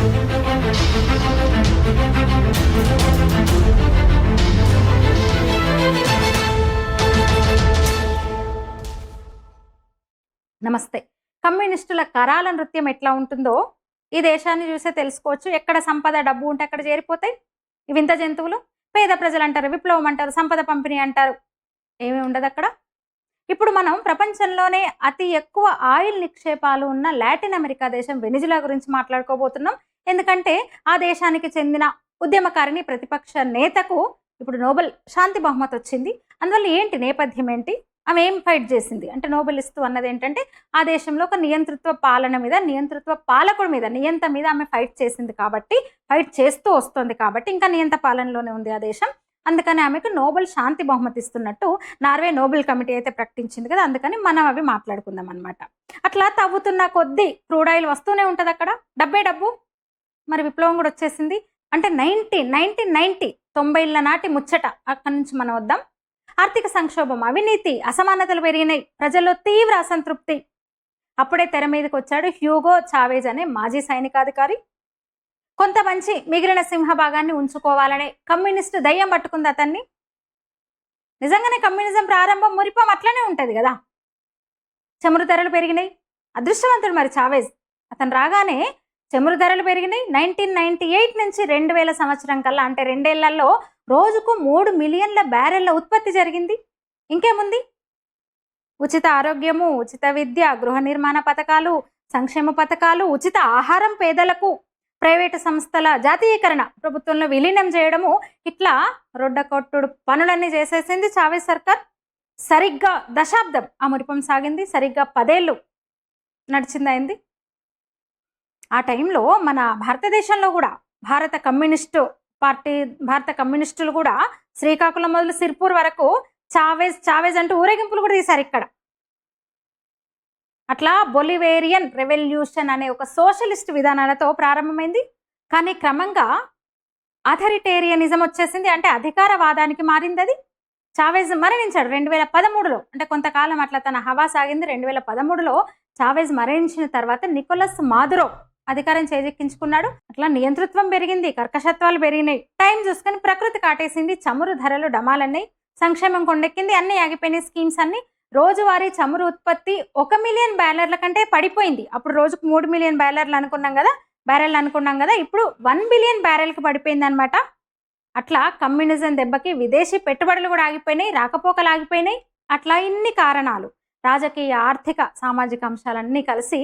నమస్తే. కమ్యూనిస్టుల కరాల నృత్యం ఎట్లా ఉంటుందో ఈ దేశాన్ని చూసే తెలుసుకోవచ్చు. ఎక్కడ సంపద, డబ్బు ఉంటే అక్కడ చేరిపోతాయి ఈ వింత జంతువులు. పేద ప్రజలు అంటారు, విప్లవం అంటారు, సంపద పంపిణీ అంటారు. ఏమీ ఉండదు అక్కడ. ఇప్పుడు మనం ప్రపంచంలోనే అతి ఎక్కువ ఆయిల్ నిక్షేపాలు ఉన్న లాటిన్ అమెరికా దేశం వెనిజులా గురించి మాట్లాడుకోబోతున్నాం. ఎందుకంటే ఆ దేశానికి చెందిన ఉద్యమకారిణి, ప్రతిపక్ష నేతకు ఇప్పుడు నోబెల్ శాంతి బహుమతి వచ్చింది. అందువల్ల ఏంటి నేపథ్యం ఏంటి, ఆమె ఏం ఫైట్ చేసింది అంటే, నోబెల్ ఇస్తూ అన్నది ఏంటంటే ఆ దేశంలో ఒక నియంతృత్వ పాలన మీద, నియంతృత్వ పాలకుడి మీద, నియంత మీద ఆమె ఫైట్ చేసింది కాబట్టి, ఫైట్ చేస్తూ వస్తుంది కాబట్టి ఇంకా నియంత పాలనలోనే ఉంది ఆ దేశం. అందుకని ఆమెకు నోబెల్ శాంతి బహుమతి ఇస్తున్నట్టు నార్వే నోబెల్ కమిటీ అయితే ప్రకటించింది కదా. అందుకని మనం అవి మాట్లాడుకుందాం అనమాట. అట్లా తవ్వుతున్న కొద్దీ క్రూడ్ ఆయిల్ వస్తూనే ఉంటుంది అక్కడ. డబ్బే డబ్బు. మరి విప్లవం కూడా వచ్చేసింది. అంటే 90 నాటి ముచ్చట. అక్కడి నుంచి మనం వద్దాం. ఆర్థిక సంక్షోభం, అవినీతి, అసమానతలు పెరిగినాయి, ప్రజల్లో తీవ్ర అసంతృప్తి. అప్పుడే తెర మీదకి వచ్చాడు హ్యూగో చావేజ్ అనే మాజీ సైనికాధికారి. కొంత మంచి మిగిలిన సింహభాగాన్ని ఉంచుకోవాలనే కమ్యూనిస్టు దయ్యం పట్టుకుంది అతన్ని. నిజంగానే కమ్యూనిజం ప్రారంభం మురిపం అట్లనే ఉంటుంది కదా. చమురు ధరలు పెరిగినాయి. అదృష్టవంతుడు మరి చావేజ్. అతను రాగానే చమురు ధరలు పెరిగినాయి. 1998 నుంచి 2000 సంవత్సరం కల్లా, అంటే 2 ఏళ్లలో రోజుకు 3 మిలియన్ల బ్యారెళ్ల ఉత్పత్తి జరిగింది. ఇంకేముంది? ఉచిత ఆరోగ్యము, ఉచిత విద్య, గృహ నిర్మాణ పథకాలు, సంక్షేమ పథకాలు, ఉచిత ఆహారం పేదలకు, ప్రైవేటు సంస్థల జాతీయకరణ, ప్రభుత్వంలో విలీనం చేయడము, ఇట్లా రొడ్డకొట్టుడు పనులన్నీ చేసేసింది చావేజ్ సర్కార్. సరిగ్గా దశాబ్దం ఆ మురిపం సాగింది. సరిగ్గా 10 ఏళ్ళు నడిచిందైంది. ఆ టైంలో మన భారతదేశంలో కూడా భారత కమ్యూనిస్టు పార్టీ, భారత కమ్యూనిస్టులు కూడా శ్రీకాకుళం మొదలు సిర్పూర్ వరకు చావేజ్ చావేజ్ అంటూ ఊరేగింపులు కూడా తీశారు ఇక్కడ. అట్లా బొలివేరియన్ రెవల్యూషన్ అనే ఒక సోషలిస్ట్ విధానాలతో ప్రారంభమైంది. కానీ క్రమంగా అథరిటేరియనిజం వచ్చేసింది. అంటే అధికారవాదానికి మారింది అది. చావేజ్ మరణించాడు 2013లో. అంటే కొంతకాలం అట్లా తన హవా సాగింది. 2013లో చావేజ్ మరణించిన తర్వాత నికోలస్ మాదురో అధికారం చేజెక్కించుకున్నాడు. అట్లా నియంతృత్వం పెరిగింది, కర్కశత్వాలు పెరిగినాయి. టైం చూసుకొని ప్రకృతి కాటేసింది. చమురు ధరలు డమాలన్నాయి. సంక్షేమం కొండెక్కింది. అన్ని ఆగిపోయినాయి స్కీమ్స్ అన్ని. రోజువారీ చమురు ఉత్పత్తి 1 మిలియన్ బ్యారెళ్ల కంటే పడిపోయింది. అప్పుడు రోజుకు 3 మిలియన్ బ్యారెళ్లు అనుకున్నాం కదా. ఇప్పుడు 1 బిలియన్ బ్యారెల్కి పడిపోయింది అనమాట. అట్లా కమ్యూనిజం దెబ్బకి విదేశీ పెట్టుబడులు కూడా ఆగిపోయినాయి, రాకపోకలు ఆగిపోయినాయి. అట్లా ఇన్ని కారణాలు, రాజకీయ, ఆర్థిక, సామాజిక అంశాలన్నీ కలిసి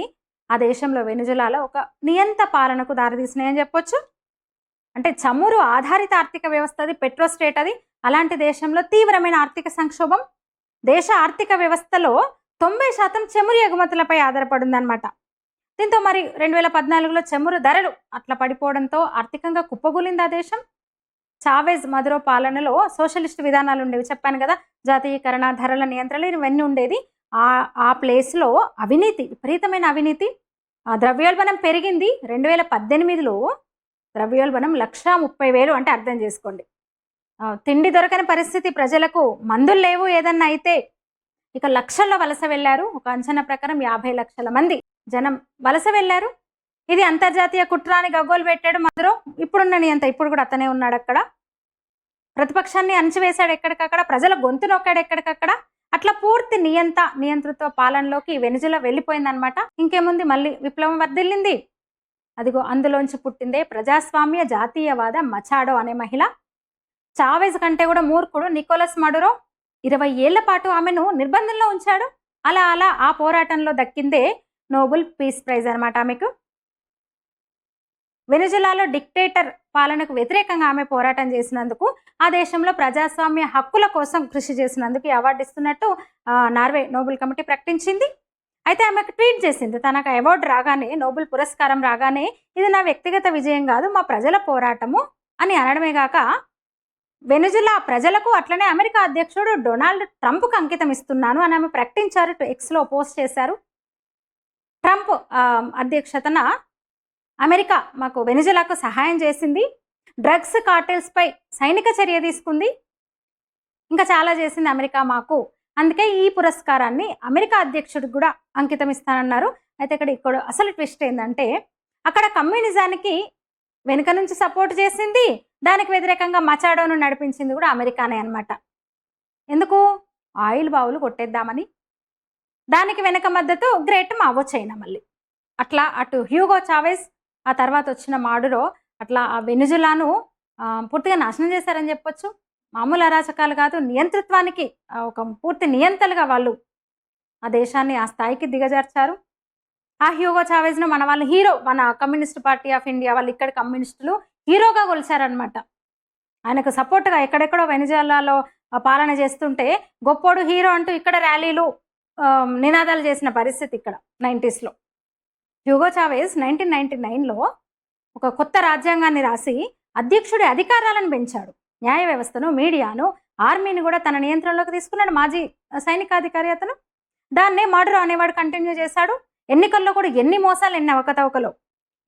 ఆ దేశంలో వెనిజులాలో ఒక నియంత పాలనకు దారితీసినాయని చెప్పొచ్చు. అంటే చమురు ఆధారిత ఆర్థిక వ్యవస్థ అది, పెట్రోస్టేట్ అది. అలాంటి దేశంలో తీవ్రమైన ఆర్థిక సంక్షోభం. దేశ ఆర్థిక వ్యవస్థలో 90% చమురు ఎగుమతులపై ఆధారపడిందనమాట. దీంతో మరి 2014లో చమురు ధరలు అట్లా పడిపోవడంతో ఆర్థికంగా కుప్పగూలింది ఆ దేశం. చావేజ్ మదురో పాలనలో సోషలిస్ట్ విధానాలు ఉండేవి, చెప్పాను కదా. జాతీయకరణ, ధరల నియంత్రణ, ఇవన్నీ ఉండేది. ఆ ప్లేస్లో అవినీతి, విపరీతమైన అవినీతి. ద్రవ్యోల్బణం పెరిగింది. 2018లో ద్రవ్యోల్బణం 1,30,000. అంటే అర్థం చేసుకోండి, తిండి దొరకని పరిస్థితి ప్రజలకు, మందులు లేవు ఏదన్నా అయితే. ఇక లక్షల్లో వలస వెళ్ళారు. ఒక అంచనా ప్రకారం 50 లక్షల మంది జనం వలస వెళ్ళారు. ఇది అంతర్జాతీయ కుట్ర అని గగ్గోలు పెట్టాడు మదురో. ఇప్పుడున్న నియంత, ఇప్పుడు కూడా అతనే ఉన్నాడు అక్కడ. ప్రతిపక్షాన్ని అణచివేశాడు ఎక్కడికక్కడ, ప్రజల గొంతు నొక్కాడు ఎక్కడికక్కడ. అట్లా పూర్తి నియంతృత్వ పాలనలోకి వెనిజులా వెళ్ళిపోయిందనమాట. ఇంకేముంది, మళ్ళీ విప్లవం వర్ధిల్లింది. అదిగో అందులోంచి పుట్టిందే ప్రజాస్వామ్య జాతీయవాద మచాడో అనే మహిళ. చావేజ్ కంటే కూడా మూర్ఖుడు నికోలస్ మడురో. 20 ఏళ్ల పాటు ఆమెను నిర్బంధంలో ఉంచాడు. అలా ఆ పోరాటంలో దక్కిందే నోబెల్ పీస్ ప్రైజ్ అనమాట ఆమెకు. వెనిజులాలో డిక్టేటర్ పాలనకు వ్యతిరేకంగా ఆమె పోరాటం చేసినందుకు, ఆ దేశంలో ప్రజాస్వామ్య హక్కుల కోసం కృషి చేసినందుకు ఈ అవార్డు ఇస్తున్నట్టు నార్వే నోబెల్ కమిటీ ప్రకటించింది. అయితే ఆమెకు ట్వీట్ చేసింది. తనకు అవార్డు రాగానే, నోబెల్ పురస్కారం రాగానే, ఇది నా వ్యక్తిగత విజయం కాదు, మా ప్రజల పోరాటము అని అనడమే కాక, వెనిజులా ప్రజలకు, అట్లనే అమెరికా అధ్యక్షుడు డొనాల్డ్ ట్రంప్కు అంకితం ఇస్తున్నాను అని ఆమె ప్రకటించారు. ఎక్స్లో పోస్ట్ చేశారు. ట్రంప్ అధ్యక్షతన అమెరికా మాకు వెనిజులాకు సహాయం చేసింది, డ్రగ్స్ కార్టెల్స్పై సైనిక చర్య తీసుకుంది, ఇంకా చాలా చేసింది అమెరికా మాకు. అందుకే ఈ పురస్కారాన్ని అమెరికా అధ్యక్షుడికి కూడా అంకితం ఇస్తానన్నారు. అయితే ఇక్కడ అసలు ట్విస్ట్ ఏంటంటే, అక్కడ కమ్యూనిజానికి వెనుక నుంచి సపోర్ట్ చేసింది, దానికి వ్యతిరేకంగా మచాడోను నడిపించింది కూడా అమెరికానే అన్నమాట. ఎందుకు? ఆయిల్ బావులు కొట్టేద్దామని. దానికి వెనక మద్దతు గ్రేట్ మావో చైనా. మళ్ళీ అట్లా అటు హ్యూగో చావెజ్, ఆ తర్వాత వచ్చిన మాడురో అట్లా ఆ వెనుజులాను పూర్తిగా నాశనం చేశారని చెప్పొచ్చు. మామూలు అరాచకాలు కాదు, నియంతృత్వానికి ఒక పూర్తి నియంతలుగా వాళ్ళు ఆ దేశాన్ని ఆ స్థాయికి దిగజార్చారు. ఆ హ్యూగో చావెజ్ను మన వాళ్ళు హీరో, మన కమ్యూనిస్ట్ పార్టీ ఆఫ్ ఇండియా వాళ్ళు ఇక్కడ కమ్యూనిస్టులు హీరోగా కొలిచారనమాట. ఆయనకు సపోర్ట్గా ఎక్కడెక్కడో వెనిజులాలో పాలన చేస్తుంటే గొప్పోడు హీరో అంటూ ఇక్కడ ర్యాలీలు నినాదాలు చేసిన పరిస్థితి ఇక్కడ 90స్లో. హ్యూగో చావెజ్ 1999లో ఒక కొత్త రాజ్యాంగాన్ని రాసి అధ్యక్షుడి అధికారాలను పెంచాడు. న్యాయ వ్యవస్థను, మీడియాను, ఆర్మీని కూడా తన నియంత్రణలోకి తీసుకున్నాడు. మాజీ సైనికాధికారి అతను. దాన్నే మాడురో అనేవాడు కంటిన్యూ చేశాడు. ఎన్నికల్లో కూడా ఎన్ని మోసాలు, ఎన్ని అవకతవకలు.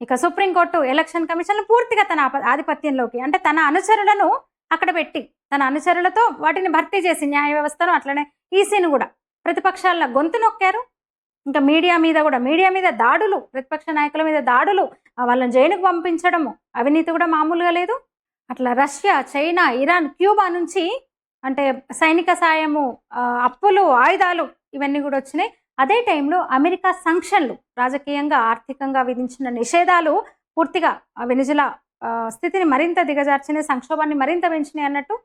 ఇక సుప్రీంకోర్టు, ఎలక్షన్ కమిషన్లు పూర్తిగా తన ఆధిపత్యంలోకి, అంటే తన అనుచరులను అక్కడ పెట్టి తన అనుచరులతో వాటిని భర్తీ చేసి న్యాయ వ్యవస్థను, అట్లనే ఈసీని కూడా ప్రతిపక్షాల గొంతు నొక్కారు. ఇంకా మీడియా మీద కూడా, మీడియా మీద దాడులు, ప్రతిపక్ష నాయకుల మీద దాడులు, వాళ్ళని జైలుకు పంపించడము, అవినీతి కూడా మామూలుగా లేదు. అట్లా రష్యా, చైనా, ఇరాన్, క్యూబా నుంచి అంటే సైనిక సాయము, అప్పులు, ఆయుధాలు ఇవన్నీ కూడా వచ్చినాయి. అదే టైంలో అమెరికా సంక్షన్లు, రాజకీయంగా ఆర్థికంగా విధించిన నిషేధాలు పూర్తిగా వెనిజులా స్థితిని మరింత దిగజార్చినాయి, సంక్షోభాన్ని మరింత పెంచినాయి అన్నట్టు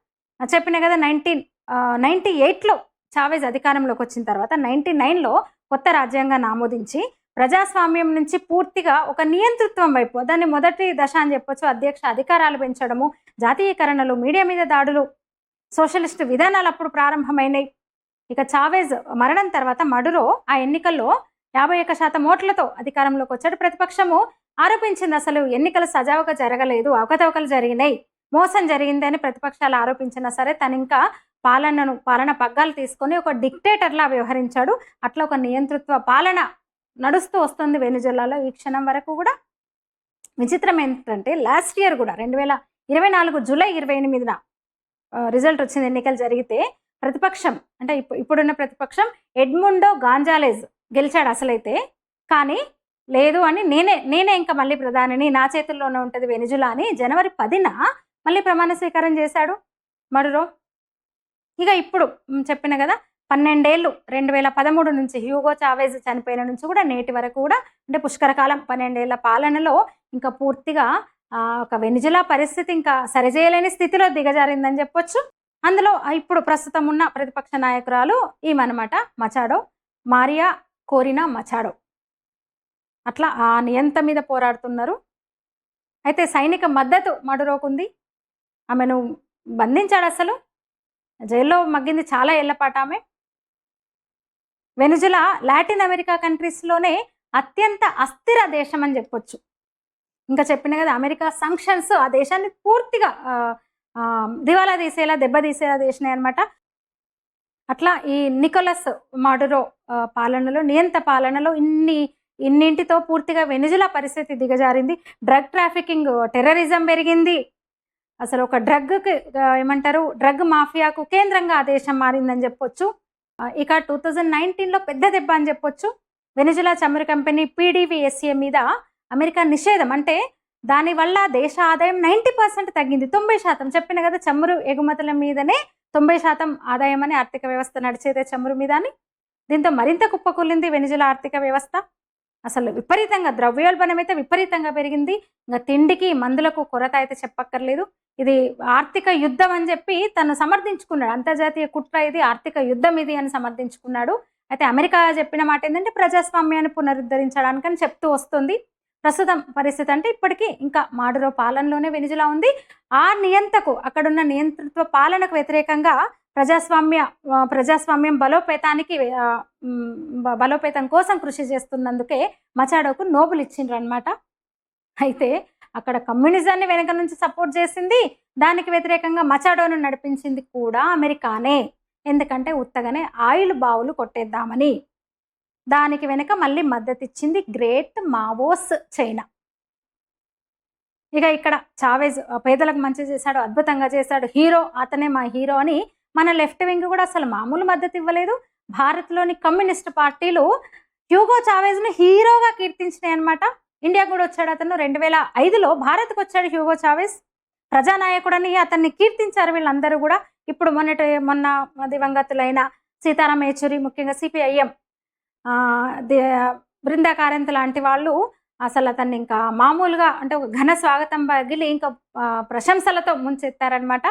చెప్పిన కదా. 1998లో చావెజ్ అధికారంలోకి వచ్చిన తర్వాత 99లో కొత్త రాజ్యాంగాన్ని ఆమోదించి ప్రజాస్వామ్యం నుంచి పూర్తిగా ఒక నియంతృత్వం వైపు, దాన్ని మొదటి దశ అని చెప్పొచ్చు. అధ్యక్ష అధికారాలు పెంచడము, జాతీయకరణలు, మీడియా మీద దాడులు, సోషలిస్ట్ విధానాలు అప్పుడు ప్రారంభమైనాయి. ఇక చావెజ్ మరణం తర్వాత మడురో ఆ ఎన్నికల్లో 51% ఓట్లతో అధికారంలోకి వచ్చాడు. ప్రతిపక్షము ఆరోపించింది అసలు ఎన్నికలు సజావుగా జరగలేదు, అవకతవకలు జరిగినాయి, మోసం జరిగిందని ప్రతిపక్షాలు ఆరోపించినా సరే తను ఇంకా పాలన పగ్గాలు తీసుకొని ఒక డిక్టేటర్లా వ్యవహరించాడు. అట్లా ఒక నియంతృత్వ పాలన నడుస్తూ వస్తుంది వెనిజులాలో ఈ క్షణం వరకు కూడా. విచిత్రం ఏంటంటే లాస్ట్ ఇయర్ కూడా 2024 జూలై 28న రిజల్ట్ వచ్చింది. ఎన్నికలు జరిగితే ప్రతిపక్షం అంటే ఇప్పుడున్న ప్రతిపక్షం ఎడ్ముండో గాంజాలెజ్ గెలిచాడు అసలైతే. కానీ లేదు అని నేనే ఇంకా మళ్ళీ ప్రధానిని, నా చేతుల్లోనే ఉంటుంది వెనిజులా అని జనవరి 10న మళ్ళీ ప్రమాణ స్వీకారం చేశాడు మడురో. ఇక ఇప్పుడు చెప్పిన కదా 12 ఏళ్ళు 2013 నుంచి హ్యూగో చావెజ్ చనిపోయిన నుంచి కూడా నేటి వరకు కూడా, అంటే పుష్కరకాలం 12 ఏళ్ల పాలనలో ఇంకా పూర్తిగా ఒక వెనిజులా పరిస్థితి ఇంకా సరిచేయలేని స్థితిలో దిగజారిందని చెప్పొచ్చు. అందులో ఇప్పుడు ప్రస్తుతం ఉన్న ప్రతిపక్ష నాయకురాలు ఈమెనమాట, మచాడో, మారియా కోరినా మచాడో. అట్లా ఆ నియంత మీద పోరాడుతున్నారు. అయితే సైనిక మద్దతు మడురోకుంది. ఆమెను బంధించాడు, అసలు జైల్లో మగ్గింది చాలా ఏళ్లపాటు ఆమె. వెనిజులా లాటిన్ అమెరికా కంట్రీస్లోనే అత్యంత అస్థిర దేశం అని చెప్పొచ్చు. ఇంకా చెప్పిన కదా అమెరికా సంక్షన్స్ ఆ దేశాన్ని పూర్తిగా దివాలా తీసేలా, దెబ్బతీసేలా చేసినాయి అనమాట. అట్లా ఈ నికోలస్ మాడురో పాలనలో, నియంత పాలనలో ఇన్నింటితో పూర్తిగా వెనిజులా పరిస్థితి దిగజారింది. డ్రగ్ ట్రాఫికింగ్, టెర్రరిజం పెరిగింది. అసలు ఒక డ్రగ్ మాఫియాకు కేంద్రంగా ఆ దేశం మారిందని చెప్పొచ్చు. ఇక 2019లో పెద్ద దెబ్బ అని చెప్పొచ్చు. వెనిజులా చమురు కంపెనీ PDVSA మీద అమెరికా నిషేధం, అంటే దానివల్ల దేశ ఆదాయం 90% తగ్గింది. 90% చెప్పిన కదా, చమురు ఎగుమతుల మీదనే 90% ఆదాయం అని, ఆర్థిక వ్యవస్థ నడిచేదే చమురు మీద అని. దీంతో మరింత కుప్పకూలింది వెనిజులా ఆర్థిక వ్యవస్థ. అసలు విపరీతంగా ద్రవ్యోల్బణం అయితే విపరీతంగా పెరిగింది. ఇంకా తిండికి, మందులకు కొరత అయితే చెప్పక్కర్లేదు. ఇది ఆర్థిక యుద్ధం అని చెప్పి తను సమర్థించుకున్నాడు. అంతర్జాతీయ కుట్ర ఇది, ఆర్థిక యుద్ధం ఇది అని సమర్థించుకున్నాడు. అయితే అమెరికా చెప్పిన మాట ఏంటంటే ప్రజాస్వామ్యాన్ని పునరుద్ధరించడానికని చెప్తూ వస్తుంది. ప్రస్తుతం పరిస్థితి అంటే ఇప్పటికీ ఇంకా మాడురో పాలనలోనే వెనిజులా ఉంది. ఆ నియంతకు, అక్కడున్న నియంతృత్వ పాలనకు వ్యతిరేకంగా ప్రజాస్వామ్యం బలోపేతం కోసం కృషి చేస్తున్నందుకే మచాడోకు నోబెల్ ఇచ్చిండ్రు అనమాట. అయితే అక్కడ కమ్యూనిజాన్ని వెనక నుంచి సపోర్ట్ చేసింది, దానికి వ్యతిరేకంగా మచాడోను నడిపించింది కూడా అమెరికానే. ఎందుకంటే ఉత్తగానే ఆయిల్ బావులు కొట్టేద్దామని. దానికి వెనక మళ్ళీ మద్దతు ఇచ్చింది గ్రేట్ మావోస్ చైనా. ఇక ఇక్కడ చావెజ్ పేదలకు మంచి చేశాడు, అద్భుతంగా చేశాడు, హీరో, అతనే మా హీరో అని మన లెఫ్ట్ వింగ్ కూడా అసలు మామూలు మద్దతు ఇవ్వలేదు. భారత్లోని కమ్యూనిస్ట్ పార్టీలు హ్యూగో చావెజ్ను హీరోగా కీర్తించినాయి అనమాట. ఇండియా కూడా వచ్చాడు అతను. 2005లో భారత్కు వచ్చాడు హ్యూగో చావెస్. ప్రజానాయకుడని అతన్ని కీర్తించారు వీళ్ళందరూ కూడా. ఇప్పుడు మొన్న దివంగతులైన సీతారాం యేచూరి, ముఖ్యంగా సిపిఐఎం బృందా కారంత్ లాంటి వాళ్ళు అసలు అతన్ని ఇంకా మామూలుగా అంటే ఒక ఘన స్వాగతం పగిలి ఇంకా ప్రశంసలతో ముంచెత్తారనమాట.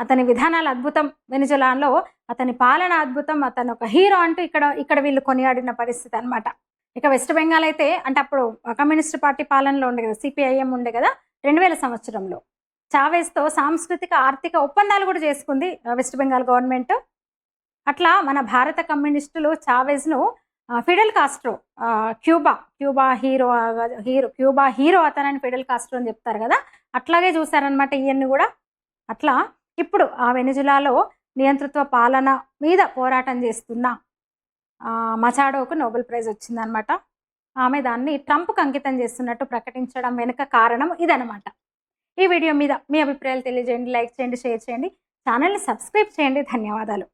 అతని విధానాలు అద్భుతం, వెనిజులాలో అతని పాలన అద్భుతం, అతను ఒక హీరో అంటూ ఇక్కడ వీళ్ళు కొనియాడిన పరిస్థితి అనమాట. ఇక వెస్ట్ బెంగాల్ అయితే అంటే అప్పుడు కమ్యూనిస్ట్ పార్టీ పాలనలో ఉండే కదా, సిపిఐఎం ఉండే కదా. 2000 సంవత్సరంలో చావేస్తో సాంస్కృతిక ఆర్థిక ఒప్పందాలు కూడా చేసుకుంది వెస్ట్ బెంగాల్ గవర్నమెంట్. అట్లా మన భారత కమ్యూనిస్టులు చావెజ్ను ఫిడెల్ కాస్ట్రో, క్యూబా హీరో అతనని ఫిడెల్ కాస్ట్రో అని చెప్తారు కదా, అట్లాగే చూసారనమాట ఇవన్నీ కూడా. అట్లా ఇప్పుడు ఆ వెనిజులాలో నియంతృత్వ పాలన మీద పోరాటం చేస్తున్న మచాడోకు నోబెల్ ప్రైజ్ వచ్చిందనమాట. ఆమె దాన్ని ట్రంప్కు అంకితం చేస్తున్నట్టు ప్రకటించడం వెనుక కారణం ఇదనమాట. ఈ వీడియో మీద మీ అభిప్రాయాలు తెలియజేయండి, లైక్ చేయండి, షేర్ చేయండి, ఛానల్ని సబ్స్క్రైబ్ చేయండి. ధన్యవాదాలు.